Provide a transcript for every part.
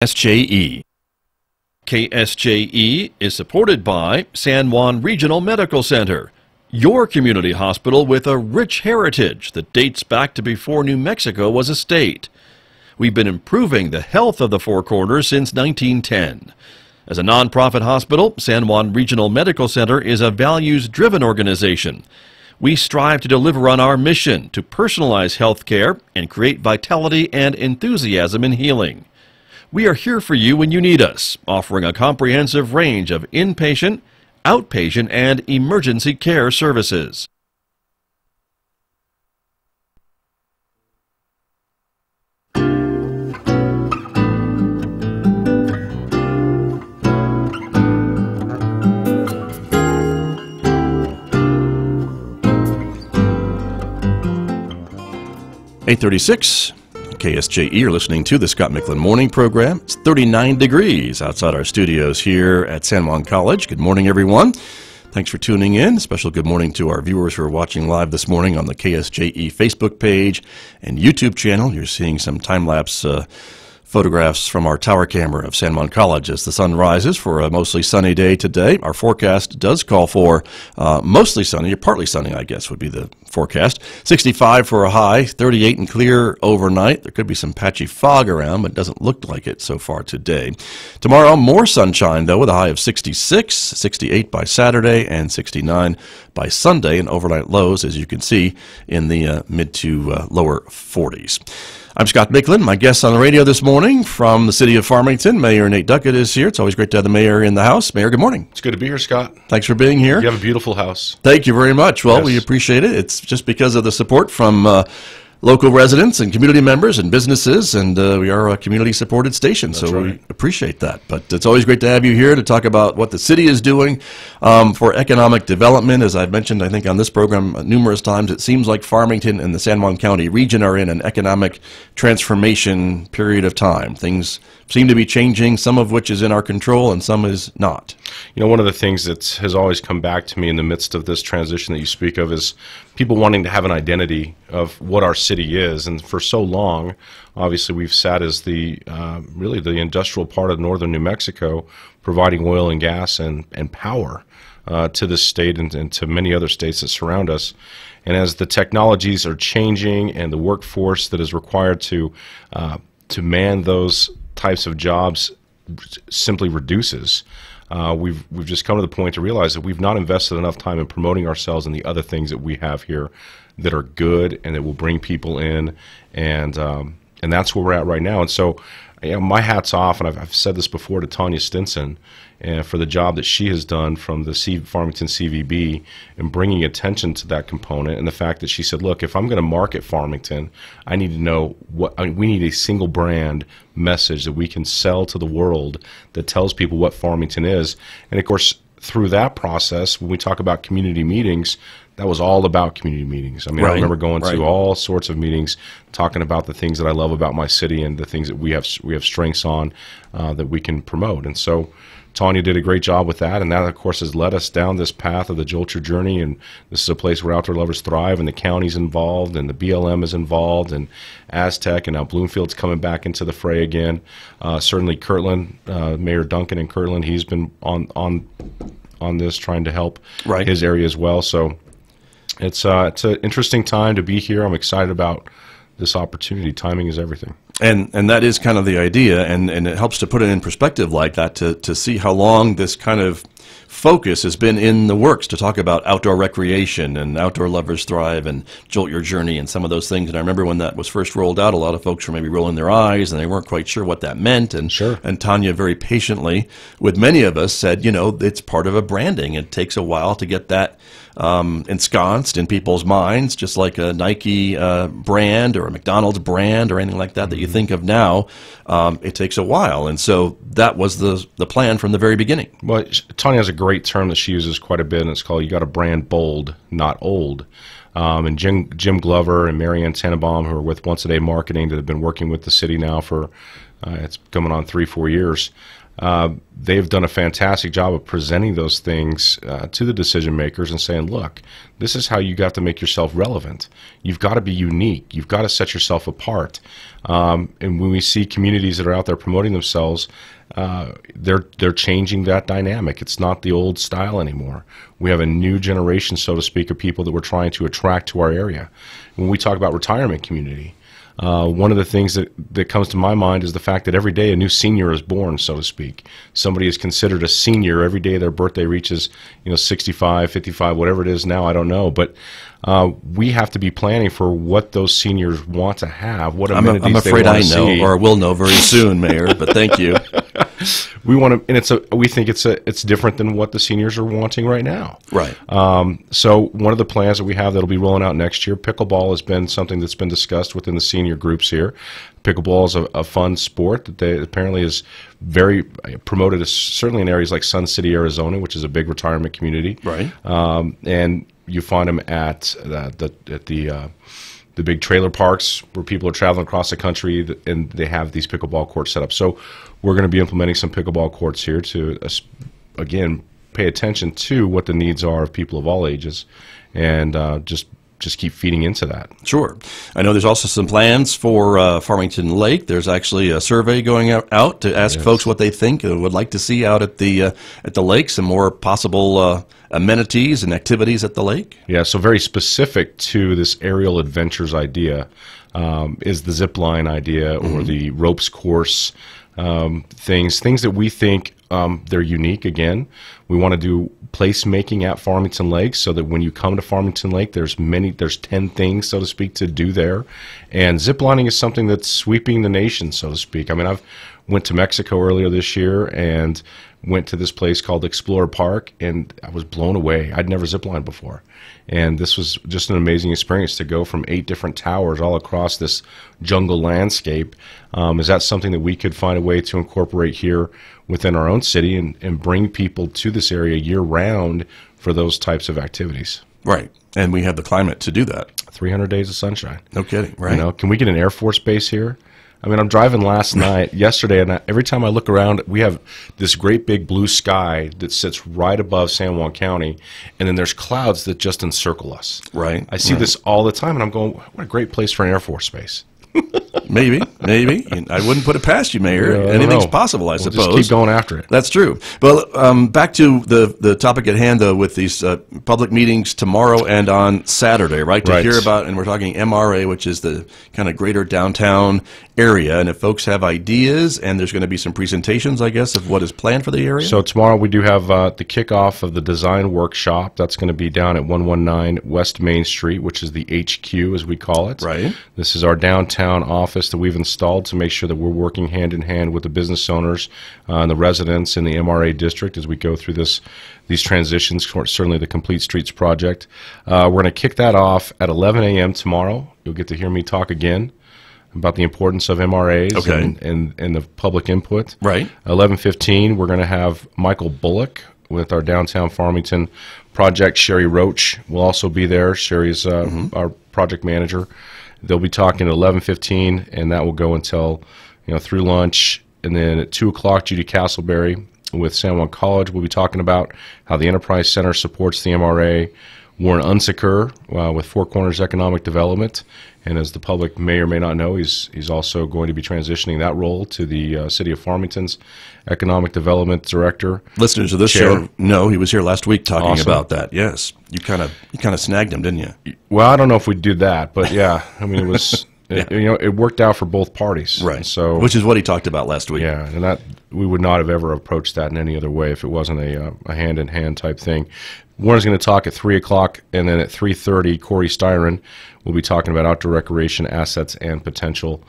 KSJE. KSJE is supported by San Juan Regional Medical Center, your community hospital with a rich heritage that dates back to before New Mexico was a state. We've been improving the health of the Four Corners since 1910. As a nonprofit hospital, San Juan Regional Medical Center is a values-driven organization. We strive to deliver on our mission to personalize health care and create vitality and enthusiasm in healing. We are here for you when you need us, offering a comprehensive range of inpatient, outpatient, and emergency care services. (8:36) KSJE, you're listening to the Scott Michlin Morning Program. It's 39 degrees outside our studios here at San Juan College. Good morning, everyone. Thanks for tuning in. Special good morning to our viewers who are watching live this morning on the KSJE Facebook page and YouTube channel. You're seeing some time-lapse photographs from our tower camera of San Juan College as the sun rises for a mostly sunny day today. Our forecast does call for mostly sunny, or partly sunny, I guess, would be the forecast. 65 for a high, 38 and clear overnight. There could be some patchy fog around, but it doesn't look like it so far today. Tomorrow, more sunshine, though, with a high of 66, 68 by Saturday, and 69 by Sunday, and overnight lows, as you can see, in the mid to lower 40s. I'm Scott Michlin. My guest on the radio this morning from the city of Farmington, Mayor Nate Duckett, is here. It's always great to have the mayor in the house. Mayor, good morning. It's good to be here, Scott. Thanks for being here. You have a beautiful house. Thank you very much. Well, Yes. We appreciate it. It's just because of the support from local residents and community members and businesses, and we are a community-supported station, That's so right. we appreciate that. But it's always great to have you here to talk about what the city is doing for economic development. As I've mentioned, I think, on this program numerous times, it seems like Farmington and the San Juan County region are in an economic transformation period of time. Things seem to be changing, some of which is in our control and some is not. You know, one of the things that has always come back to me in the midst of this transition that you speak of is people wanting to have an identity of what our city is. And for so long, obviously, we've sat as the really the industrial part of northern New Mexico, providing oil and gas and power to this state and to many other states that surround us. And as the technologies are changing and the workforce that is required to man those types of jobs simply reduces, we've just come to the point to realize that we've not invested enough time in promoting ourselves and the other things that we have here that are good and that will bring people in, and that's where we're at right now. And so, you know, my hat's off, and I've said this before, to Tanya Stinson for the job that she has done from the Farmington CVB and bringing attention to that component, and the fact that she said, look, if I'm going to market Farmington, I need to know we need a single brand message that we can sell to the world that tells people what Farmington is. And of course, through that process, when we talk about community meetings, that was all about community meetings. I mean, Right, I remember going right. to all sorts of meetings, talking about the things that I love about my city and the things that we have strengths on that we can promote. And so Tanya did a great job with that, and that, of course, has led us down this path of the Jolt Your Journey, and this is a place where outdoor lovers thrive, and the county's involved, and the BLM is involved, and Aztec, and now Bloomfield's coming back into the fray again. Certainly Kirtland, Mayor Duncan in Kirtland, he's been on this, trying to help Right. his area as well. So it's an interesting time to be here. I'm excited about this opportunity. Timing is everything. And that is kind of the idea, and it helps to put it in perspective like that to see how long this kind of focus has been in the works to talk about outdoor recreation and outdoor lovers thrive and Jolt Your Journey and some of those things. And I remember when that was first rolled out, a lot of folks were maybe rolling their eyes and they weren't quite sure what that meant. And, Sure. and Tanya very patiently, with many of us, said, you know, it's part of a branding. It takes a while to get that ensconced in people's minds, just like a Nike brand or a McDonald's brand or anything like that you think of now. It takes a while, and so that was the plan from the very beginning. Well, Tanya has a great term that she uses quite a bit, and it's called, you got to brand bold, not old. And Jim Glover and Marianne Tannenbaum, who are with Once a Day Marketing, that have been working with the city now for It's coming on 3-4 years. They've done a fantastic job of presenting those things to the decision makers and saying, look, this is how you got to make yourself relevant. You've got to be unique. You've got to set yourself apart. And when we see communities that are out there promoting themselves, they're changing that dynamic. It's not the old style anymore. We have a new generation, so to speak, of people that we're trying to attract to our area. When we talk about retirement community, one of the things that comes to my mind is the fact that every day a new senior is born, so to speak. Somebody is considered a senior every day their birthday reaches, 65, 55, whatever it is now, I don't know. But we have to be planning for what those seniors want to have, what amenities I'm afraid they want I to know, see. or will know very soon, Mayor, but thank you. We want to, and we think it's different than what the seniors are wanting right now. Right. So one of the plans that we have that'll be rolling out next year, pickleball has been something that's been discussed within the senior groups here. Pickleball is a fun sport that they apparently is very promoted, certainly in areas like Sun City, Arizona, which is a big retirement community. Right. And you find them at the big trailer parks where people are traveling across the country, and they have these pickleball courts set up. So we're going to be implementing some pickleball courts here to, again, pay attention to what the needs are of people of all ages, and just keep feeding into that. Sure. I know there's also some plans for Farmington Lake. There's actually a survey going out to ask folks what they think and would like to see out at the lake, some more possible amenities and activities at the lake. Yeah, so very specific to this aerial adventures idea is the zip line idea, or the ropes course things that we think they're unique. Again, we want to do placemaking at Farmington Lake, so that when you come to Farmington Lake, there's 10 things, so to speak, to do there. And ziplining is something that's sweeping the nation, so to speak. I mean, I've went to Mexico earlier this year and went to this place called Explorer Park, and I was blown away. I'd never ziplined before. And this was just an amazing experience to go from 8 different towers all across this jungle landscape. Is that something that we could find a way to incorporate here within our own city and bring people to this area year-round for those types of activities? Right. And we have the climate to do that. 300 days of sunshine. No kidding, right? Can we get an Air Force base here? I mean, I'm driving yesterday, and every time I look around, we have this great big blue sky that sits right above San Juan County, and then there's clouds that just encircle us. Right. I see this all the time, and I'm going, what a great place for an Air Force base. Maybe. I wouldn't put it past you, Mayor. Anything's possible, I suppose. Just keep going after it. That's true. Well, back to the topic at hand, though, with these public meetings tomorrow and on Saturday, right? To hear about, and we're talking MRA, which is the kind of greater downtown area. And if folks have ideas, and there's going to be some presentations, I guess, of what is planned for the area. So tomorrow we do have the kickoff of the design workshop. That's going to be down at 119 West Main Street, which is the HQ, as we call it. Right. This is our downtown office that we've installed to make sure that we're working hand in hand with the business owners and the residents in the MRA district as we go through these transitions, certainly the Complete Streets project. We're going to kick that off at 11 a.m. tomorrow. You'll get to hear me talk again about the importance of MRAs and the public input. Right. 11:15, we're going to have Michael Bullock with our downtown Farmington project. Sherry Roach will also be there. Sherry's our project manager. They'll be talking at 11:15, and that will go until through lunch. And then at 2 o'clock, Judy Castleberry with San Juan College will be talking about how the Enterprise Center supports the MRA. Warren Unsecker with Four Corners Economic Development, and as the public may or may not know, he's also going to be transitioning that role to the City of Farmington's Economic Development Director. Listeners of this show know he was here last week talking about that. Yes, you kind of snagged him, didn't you? Well, I don't know if we did that, but yeah, I mean it was. It worked out for both parties, right? So, which is what he talked about last week. Yeah, and that we would not have ever approached that in any other way if it wasn't a hand-in-hand type thing. Warren's going to talk at 3 o'clock, and then at 3:30, Corey Styron will be talking about outdoor recreation assets and potential.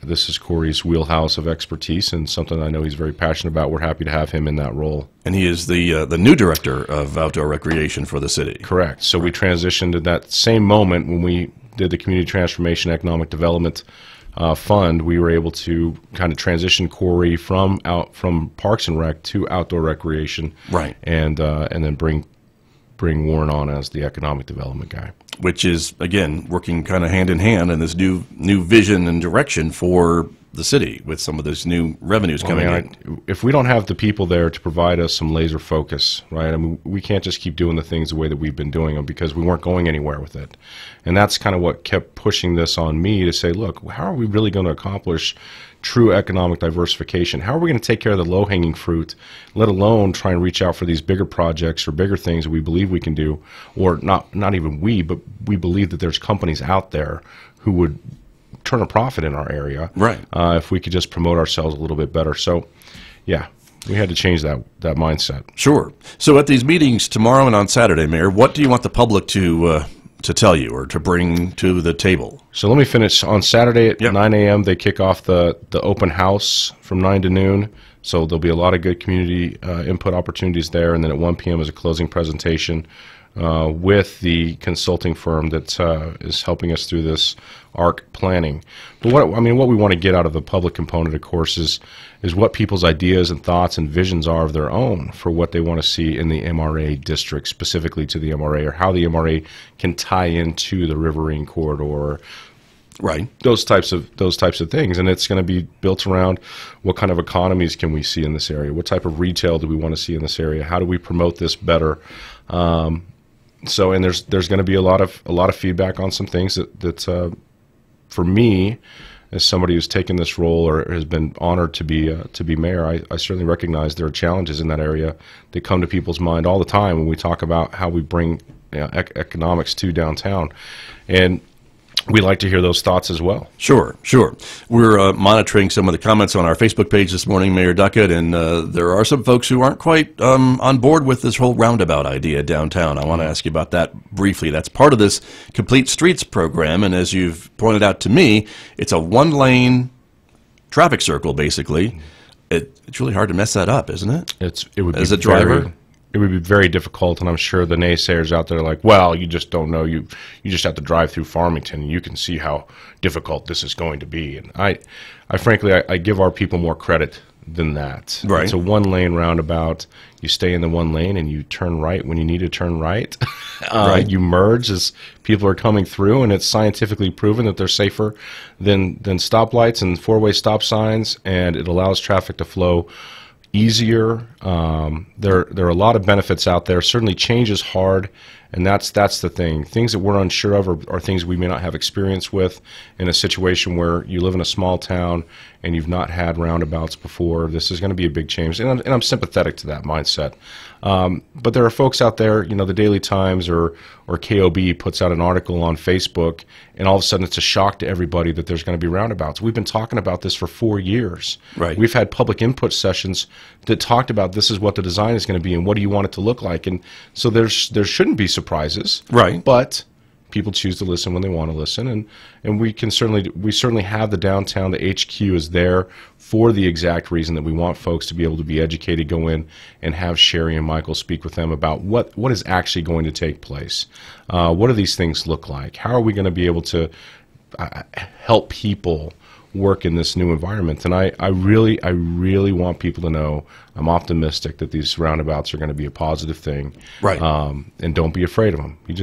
This is Corey's wheelhouse of expertise, and something I know he's very passionate about. We're happy to have him in that role. And he is the new director of outdoor recreation for the city. Correct. So we transitioned at that same moment when we did the Community Transformation Economic Development Fund. We were able to kind of transition Corey from Parks and Rec to outdoor recreation, right? And then bring Warren on as the economic development guy, which is again working kind of hand in hand in this new vision and direction for the city with some of those new revenues coming in. If we don't have the people there to provide us some laser focus, right? I mean, we can't just keep doing the things the way that we've been doing them because we weren't going anywhere with it. And that's kind of what kept pushing this on me to say, look, how are we really going to accomplish true economic diversification? How are we going to take care of the low-hanging fruit, let alone try and reach out for these bigger projects or bigger things that we believe we can do, or not even we, but we believe that there's companies out there who would turn a profit in our area, right? If we could just promote ourselves a little bit better. So, yeah, we had to change that mindset. Sure. So at these meetings tomorrow and on Saturday, Mayor, what do you want the public to tell you or to bring to the table? So let me finish. On Saturday at 9 a.m., they kick off the open house from 9 to noon. So there'll be a lot of good community input opportunities there. And then at 1 p.m. is a closing presentation with the consulting firm that is helping us through this ARC planning. But what we want to get out of the public component, of course, is what people's ideas and thoughts and visions are of their own for what they want to see in the MRA district, specifically to the MRA, or how the MRA can tie into the Riverine corridor. Right. Those types of things. And it's going to be built around what kind of economies can we see in this area? What type of retail do we want to see in this area? How do we promote this better? So, and there's going to be a lot of feedback on some things that for me, as somebody who's taken this role or has been honored to be mayor, I certainly recognize there are challenges in that area that come to people's mind all the time when we talk about how we bring economics to downtown, and we like to hear those thoughts as well. Sure. We're monitoring some of the comments on our Facebook page this morning, Mayor Duckett, and there are some folks who aren't quite on board with this whole roundabout idea downtown. I want to ask you about that briefly. That's part of this Complete Streets program, and as you've pointed out to me, it's a one-lane traffic circle, basically. It's really hard to mess that up, isn't it? It would be as a driver. It would be very difficult, and I'm sure the naysayers out there are like, well, you just don't know. You just have to drive through Farmington, and you can see how difficult this is going to be. And I frankly, I give our people more credit than that. Right. It's a one-lane roundabout. You stay in the one lane, and you turn right when you need to turn right. Right. You merge as people are coming through, and it's scientifically proven that they're safer than stoplights and four-way stop signs, and it allows traffic to flow easier. There are a lot of benefits out there. Certainly change is hard, and that's the thing. Things that we're unsure of are things we may not have experience with in a situation where you live in a small town and you've not had roundabouts before. This is going to be a big change, and I'm sympathetic to that mindset. But there are folks out there, the Daily Times or KOB puts out an article on Facebook, and all of a sudden it's a shock to everybody that there's going to be roundabouts. We've been talking about this for 4 years. Right. We've had public input sessions that talked about this is what the design is going to be and what do you want it to look like. And so there shouldn't be surprises. Right. But people choose to listen when they want to listen, and we certainly have the downtown. The HQ is there for the exact reason that we want folks to be able to be educated, go in and have Sherry and Michael speak with them about what is actually going to take place. What do these things look like? How are we going to be able to help people work in this new environment? And I really want people to know I'm optimistic that these roundabouts are going to be a positive thing. Right. And don't be afraid of them. You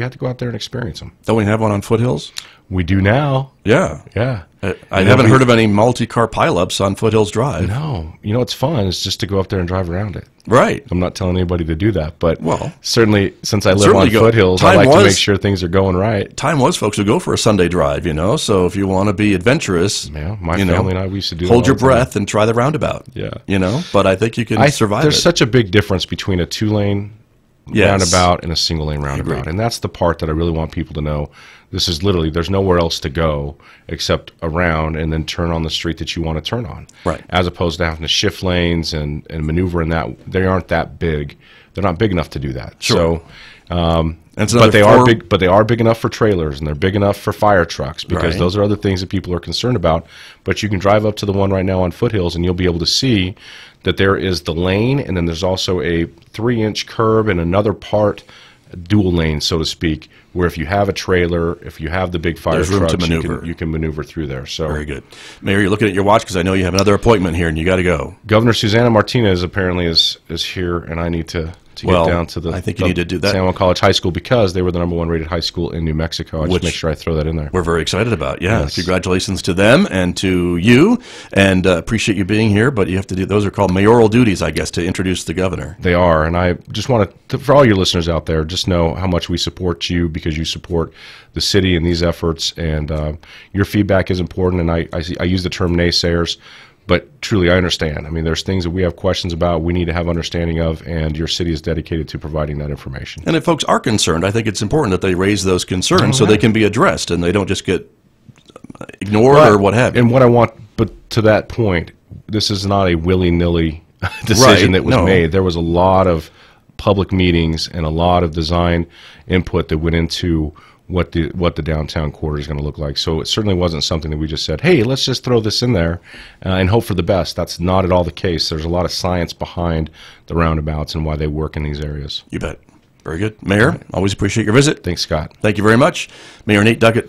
have to go out there and experience them. Don't we have one on Foothills? We do now. Yeah. Yeah. I haven't heard of any multi-car pileups on Foothills Drive. No. What's fun is just to go up there and drive around it. Right. I'm not telling anybody to do that, but well, certainly since I live on Foothills, I like to make sure things are going right. Time was folks would go for a Sunday drive, so if you want to be adventurous, my family and I, we used to do hold your breath and try the roundabout. Yeah. But I think you can survive There's such a big difference between a two-lane roundabout and a single-lane roundabout. Agreed. And that's the part that I really want people to know. This is literally, there's nowhere else to go except around and then turn on the street that you want to turn on. Right. As opposed to having to shift lanes and maneuver in that. They aren't that big. They're not big enough to do that. Sure. So, but they are big enough for trailers, and they're big enough for fire trucks, because those are other things that people are concerned about. But you can drive up to the one right now on Foothills, and you'll be able to see that there is the lane, and then there's also a 3-inch curb and another part, dual lane, so to speak, where if you have a trailer, if you have the big fire trucks, you can maneuver through there. So very good. Mayor, you're looking at your watch because I know you have another appointment here and you got to go. Governor Susana Martinez apparently is here, and I need to to get down to the I think you need to do that. San Juan College High School, because they were the #1 rated high school in New Mexico. I just make sure I throw that in there. We're very excited about. Yeah, Yes. Congratulations to them and to you, and appreciate you being here. But you have to do, those are called mayoral duties, I guess, to introduce the governor. They are, and I just want to, for all your listeners out there, just know how much we support you, because you support the city in these efforts, and your feedback is important. And I use the term naysayers, but truly I understand. I mean, there's things that we have questions about, we need to have understanding of, and your city is dedicated to providing that information. And if folks are concerned, I think it's important that they raise those concerns so they can be addressed and they don't just get ignored or what have you. And what I want, but to that point, this is not a willy-nilly decision that was made. There was a lot of public meetings and a lot of design input that went into what the downtown quarter is going to look like. So it certainly wasn't something that we just said, hey, let's just throw this in there and hope for the best. That's not at all the case. There's a lot of science behind the roundabouts and why they work in these areas. You bet. Very good. Mayor, always appreciate your visit. Thanks, Scott. Thank you very much. Mayor Nate Duckett